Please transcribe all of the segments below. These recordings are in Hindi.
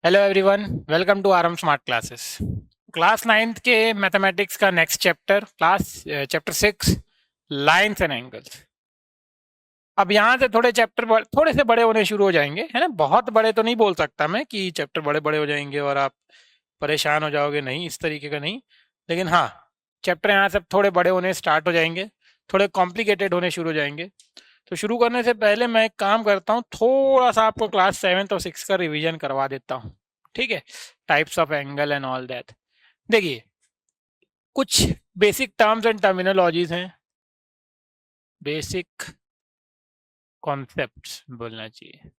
Hello everyone, welcome to RM smart classes. Class ninth के मैथमेटिक्स का next chapter chapter 6 lines and angles. अब यहाँ से थोड़े थोड़े से बड़े होने शुरू हो जाएंगे, है ना। बहुत बड़े तो नहीं बोल सकता मैं कि चैप्टर बड़े बड़े हो जाएंगे और आप परेशान हो जाओगे, नहीं, इस तरीके का नहीं। लेकिन हाँ, चैप्टर यहाँ से थोड़े बड़े होने स्टार्ट हो जाएंगे, थोड़े कॉम्प्लिकेटेड होने शुरू हो जाएंगे। तो शुरू करने से पहले मैं एक काम करता हूँ, थोड़ा सा आपको क्लास 7 और 6 का रिवीजन करवा देता हूँ। ठीक है, types of angle and all that. देखिए, कुछ बेसिक टर्म्स एंड टर्मिनोलॉजीज हैं, बेसिक कॉन्सेप्ट्स बोलना चाहिए।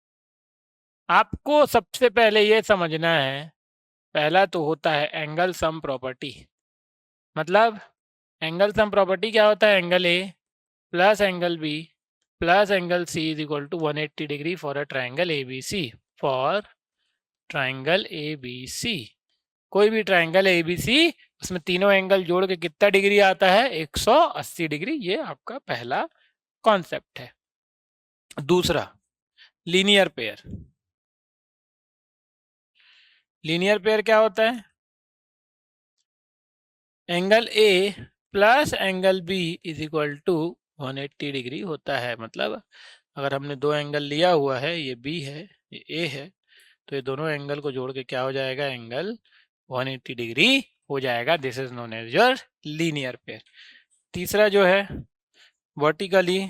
आपको सबसे पहले ये समझना है, पहला तो होता है एंगल सम प्रॉपर्टी। मतलब एंगल सम प्रॉपर्टी क्या होता है? Angle A plus angle B plus angle C is equal to 180 degree for a triangle A B C. For triangle A B C, कोई भी ट्राइंगल ए बी सी, उसमें तीनों एंगल जोड़ के कितना डिग्री आता है? 180 डिग्री। ये आपका पहला कॉन्सेप्ट है। दूसरा, लीनियर पेयर। लीनियर पेयर क्या होता है? Angle A plus angle B is equal to 180 degree होता है। मतलब अगर हमने दो एंगल लिया हुआ है, ये बी है, ये ए है, तो ये दोनों एंगल को जोड़ के क्या हो जाएगा? एंगल 180 डिग्री हो जाएगा। This is known as your linear pair. तीसरा जो है वर्टिकली,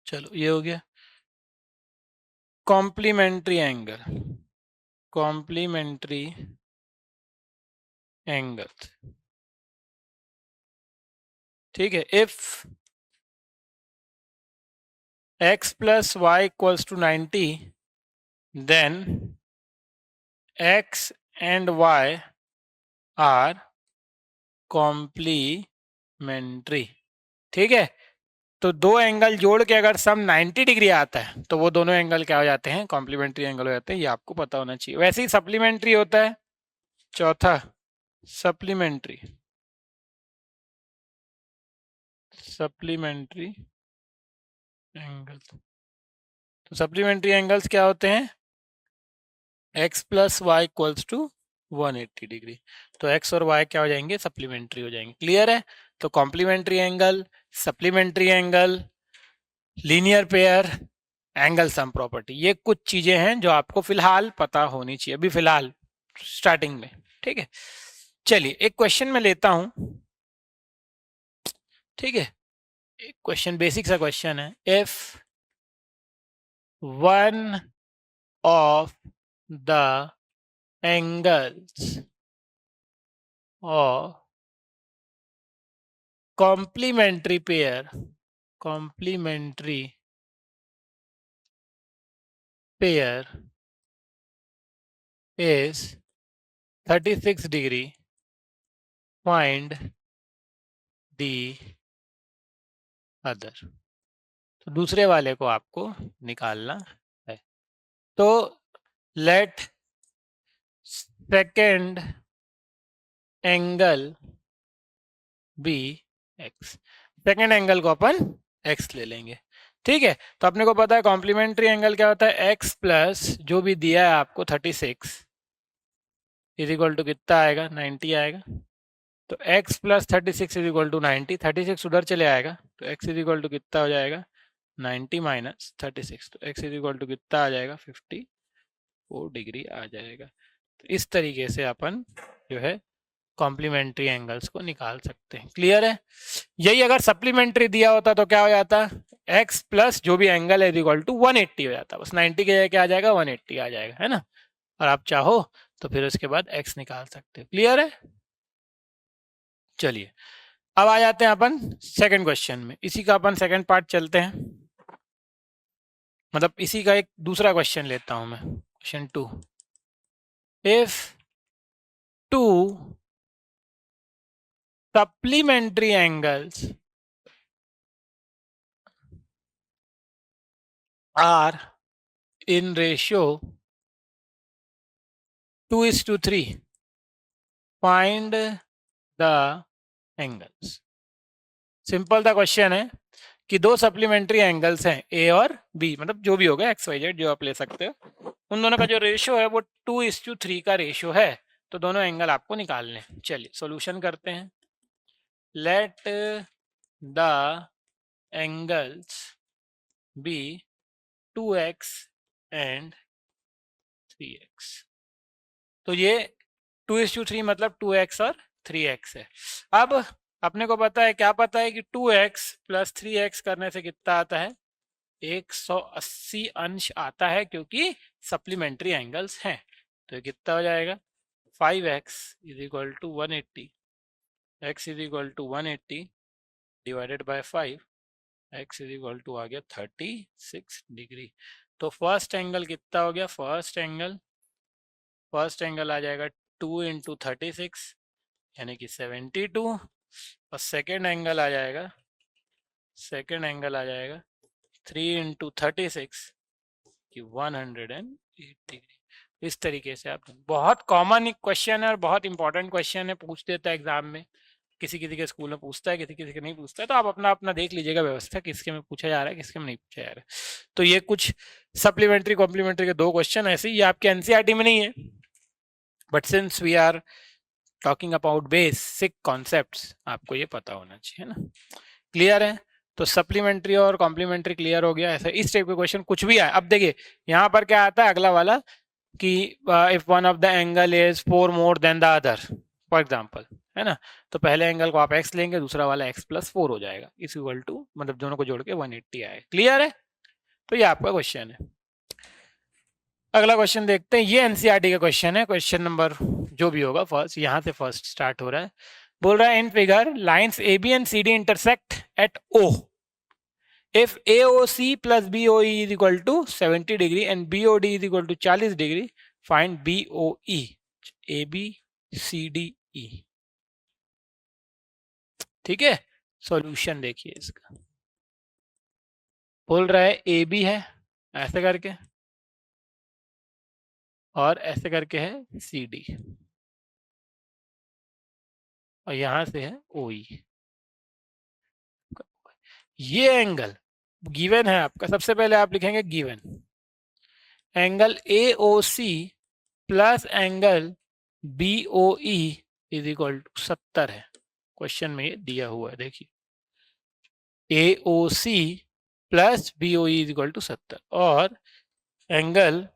चलो ये हो गया। कॉम्प्लीमेंट्री एंगल, कॉम्प्लीमेंट्री एंगल, ठीक है। If x plus y equals to 90, then x and y are complementary. ठीक है, तो दो एंगल जोड़ के अगर सम 90 डिग्री आता है तो वो दोनों एंगल क्या हो जाते हैं? कॉम्प्लीमेंट्री एंगल हो जाते हैं। ये आपको पता होना चाहिए। वैसे ही सप्लीमेंट्री होता है। चौथा, सप्लीमेंट्री, सप्लीमेंट्री एंगल्स। तो सप्लीमेंट्री एंगल्स क्या होते हैं? x plus y equals to 180 degree. तो x और y क्या हो जाएंगे? सप्लीमेंट्री हो जाएंगे। क्लियर है? तो complementary angle, supplementary angle, linear pair, angle sum property, ये कुछ चीजें हैं जो आपको फिलहाल पता होनी चाहिए, अभी फिलहाल स्टार्टिंग में। ठीक है, चलिए एक क्वेश्चन में लेता हूं। ठीक है, एक क्वेश्चन, बेसिक सा क्वेश्चन है। If one of the angles और complementary pair, complementary pair is 36 degree, find the other. तो दूसरे वाले को आपको निकालना है। तो let second angle be x. Second angle को अपन एक्स ले लेंगे। ठीक है, तो अपने को पता है कॉम्प्लीमेंट्री एंगल क्या होता है? एक्स प्लस जो भी दिया है आपको 36 इज इक्वल टू कितना आएगा? 90 आएगा। तो x plus 36 is equal to 90, 36 उधर चले आएगा, तो x इज इक्वल टू कितना हो जाएगा? 90 माइनस 36, तो x इज इक्वल टू कितना आ जाएगा? 54 डिग्री आ जाएगा। तो इस तरीके से अपन जो है कॉम्प्लीमेंट्री एंगल्स को निकाल सकते हैं। क्लियर है? यही अगर सप्लीमेंट्री दिया होता तो क्या हो जाता? x प्लस जो भी एंगल है इक्वल टू 180 हो जाता। बस 90 के जगह क्या आ जाएगा? 180 आ जाएगा, है ना। और आप चाहो तो फिर उसके बाद x निकाल सकते हो। क्लियर है? चलिए अब आ जाते हैं अपन सेकंड क्वेश्चन में। इसी का अपन सेकंड पार्ट चलते हैं, मतलब इसी का एक दूसरा क्वेश्चन लेता हूं मैं। Question 2, if two supplementary angles are in ratio 2:3, find the angles। Simple सा क्वेश्चन है कि दो सप्लीमेंट्री एंगल्स हैं ए और बी, मतलब जो भी होगा एक्स वाई जेड जो आप ले सकते हो, उन दोनों का जो रेशियो है वो 2:3 का रेशियो है, तो दोनों एंगल आपको निकालने हैं। चलिए सॉल्यूशन करते हैं। Let the angles be 2x and 3x। तो ये 2:3 मतलब 2x और 3x है। अब अपने को पता है, क्या पता है कि 2x + 3x करने से कितना आता है, 180 अंश आता है, क्योंकि सप्लीमेंट्री एंगल्स हैं। तो ये कितना हो जाएगा, 5x = 180, x = 180 divided by 5, x = आ गया 36 डिग्री। तो फर्स्ट एंगल कितना हो गया, फर्स्ट एंगल आ जाएगा 2 × 36 यानी कि 72, और सेकेंड एंगल आ जाएगा 3 × 36 कि 108 डिग्री। इस तरीके से आप, बहुत कॉमन क्वेश्चन है और बहुत इंपॉर्टेंट क्वेश्चन है, पूछ देता है एग्जाम में, किसी किसी के स्कूल में पूछता है, किसी किसी के नहीं पूछता है, तो आप अपना अपना देख लीजिएगा व्यवस्था, किसके में पूछा जा रहा है किसके में नहीं पूछा जा रहा है। तो ये कुछ सप्लीमेंट्री कॉम्प्लीमेंट्री के दो क्वेश्चन ऐसे ही, ये आपके एनसीईआरटी में नहीं है, but since we are talking about basic concepts, आपको ये पता होना चाहिए ना। क्लियर है? तो सप्लीमेंट्री और कॉम्प्लीमेंट्री क्लियर हो गया। ऐसा इस टाइप के क्वेश्चन कुछ भी आए। अब देखिए यहाँ पर क्या आता है अगला वाला, कि if one of the angle is 4 more than the other, for example, है ना, तो पहले एंगल को आप x लेंगे, दूसरा वाला x + 4 हो जाएगा, इज इक्वल टू, मतलब दोनों को जोड़ के 180 आएगा। क्लियर है? तो ये आपका क्वेश्चन है। अगला क्वेश्चन देखते हैं, ये एनसीईआरटी का क्वेश्चन है, क्वेश्चन नंबर जो भी होगा फर्स्ट, यहाँ से फर्स्ट स्टार्ट हो रहा है। बोल रहा है in figure lines A B and C D intersect at O if AOC plus BOE is equal to 70 degree and BOD is equal to 40 degree, find BOE, AB CDE। ठीक है, सॉल्यूशन देखिए इसका। बोल रहा है AB है ऐसे करके, और ऐसे करके है CD, और यहां से है OE। ये एंगल गिवन है आपका, सबसे पहले आप लिखेंगे given angle AOC plus angle BOE is equal to 70 है। क्वेश्चन में ये दिया हुआ है, देखिए AOC plus BOE is equal to 70, और angle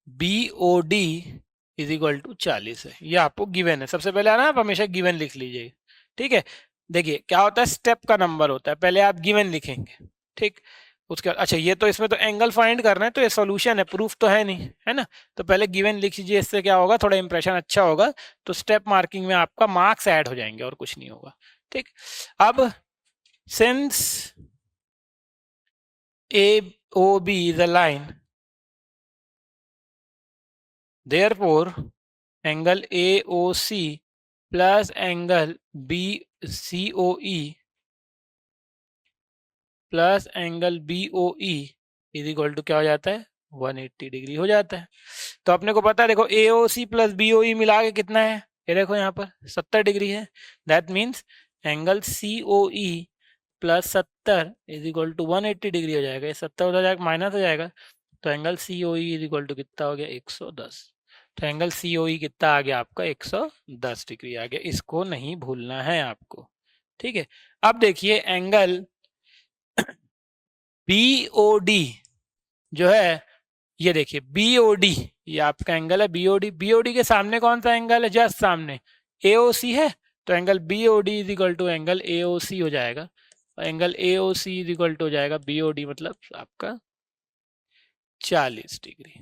BOD is equal to 40 है। ये आपको गिवन है, सबसे पहले आना आप हमेशा गिवन लिख लीजिए। ठीक है, देखिए क्या होता है, स्टेप का नंबर होता है, पहले आप गिवन लिखेंगे, ठीक, उसके बाद अच्छा ये तो इसमें तो एंगल फाइंड करना है, तो ये सॉल्यूशन है, प्रूफ तो है नहीं, है ना, तो पहले गिवन लिख लीजिए, इससे क्या होगा, थोड़ा इंप्रेशन अच्छा होगा, तो स्टेप मार्किंग में आपका मार्क्स ऐड हो जाएंगे और कुछ नहीं होगा। ठीक, अब since AOB is a line, therefore angle AOC plus angle BCOE plus angle BOE is equal to क्या हो जाता है, 180 डिग्री हो जाता है। तो अपने को पता है, देखो AOC प्लस BOE मिला के कितना है, ये देखो यहाँ पर 70 डिग्री है, that means angle COE plus 70 is equal to 180 degree हो जाएगा। ये 70 हो जाएगा, माइनस हो जाएगा, तो angle COE is equal to कितना हो गया, 110। तो एंगल COE कितना आ गया आपका, 110 डिग्री आ गया, इसको नहीं भूलना है आपको। ठीक है, अब देखिए एंगल BOD जो है, ये देखिए BOD, ये आपका एंगल है BOD के सामने कौन सा एंगल है, जस्ट सामने AOC है, तो angle BOD is equal to angle AOC हो जाएगा, angle AOC is equal to हो जाएगा BOD, मतलब आपका 40 डिग्री।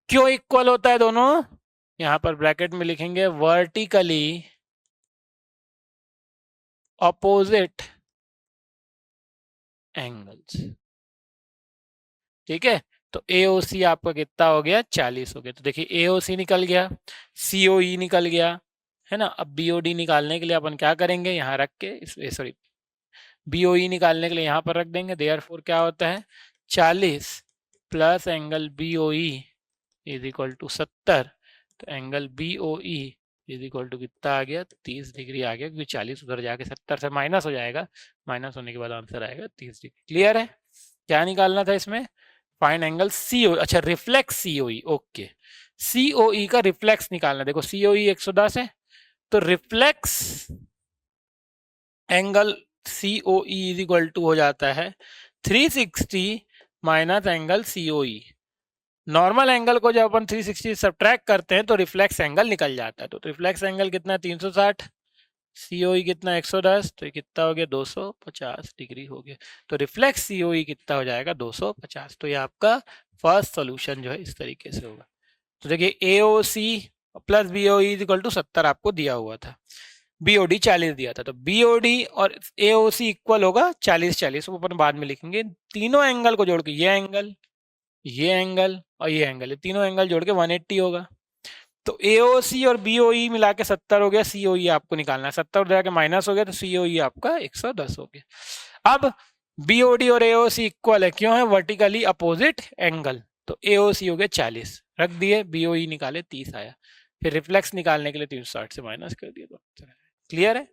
क्यों इक्वल होता है दोनों, यहां पर ब्रैकेट में लिखेंगे वर्टिकली ऑपोजिट एंगल्स। ठीक है, तो AOC आपका कितना हो गया, 40 हो गया, तो देखिए AOC निकल गया, COE निकल गया, है ना। अब BOD निकालने के लिए अपन क्या करेंगे, यहाँ रख के, सॉरी BOE निकालने के लिए यहाँ पर रख देंगे, देयरफॉर क्या होता है, 40 plus angle BOE is equal to 70, तो angle BOE is equal to कितना आ गया, 30 डिग्री आ गया, क्योंकि 40 उधर जाके 70 से माइनस हो जाएगा, माइनस होने के बाद आंसर आएगा 30 डिग्री। क्लियर है? क्या निकालना था इसमें? फाइंड एंगल सीओ, अच्छा रिफ्लेक्स सीओई, ओके, सीओई का रिफ्लेक्स निकालना। देखो सीओई 110 है, तो reflex angle COE is equal to हो जाता है 360 minus angle COE. Normal angle को जब अपन 360 सब्ट्रैक्ट करते हैं तो रिफ्लेक्स एंगल निकल जाता है। तो रिफ्लेक्स एंगल कितना है? 360, सीओई कितना 110, तो ये कितना हो गया 250 डिग्री हो गया। तो रिफ्लेक्स सीओई कितना हो जाएगा 250। तो ये आपका फर्स्ट सॉल्यूशन जो है इस तरीके से होगा। तो देखिए AOC plus BOE is equal to 70 आपको दिया हुआ था, बीओडी 40 दिया था, तो बीओडी और एओसी इक्वल होगा 40-40, वो अपन बाद में लिखेंगे। तीनों एंगल को जोड़ के ये एंगल, ये एंगल और ये एंगल, तीनों एंगल जोड़ के 180 होगा। तो एओसी और बीओई मिला के 70 हो गया, सीओई आपको निकालना है, 70 जाके माइनस हो गया, तो सीओई आपका 110 हो गया। अब बीओडी और एओसी इक्वल है, क्यों है? वर्टिकली अपोजिट एंगल, तो एओसी हो गया 40, रख दिए, बीओई निकाले 30 आया, फिर रिफ्लेक्स निकालने के लिए 360 से माइनस कर दिया। तो क्लियर है?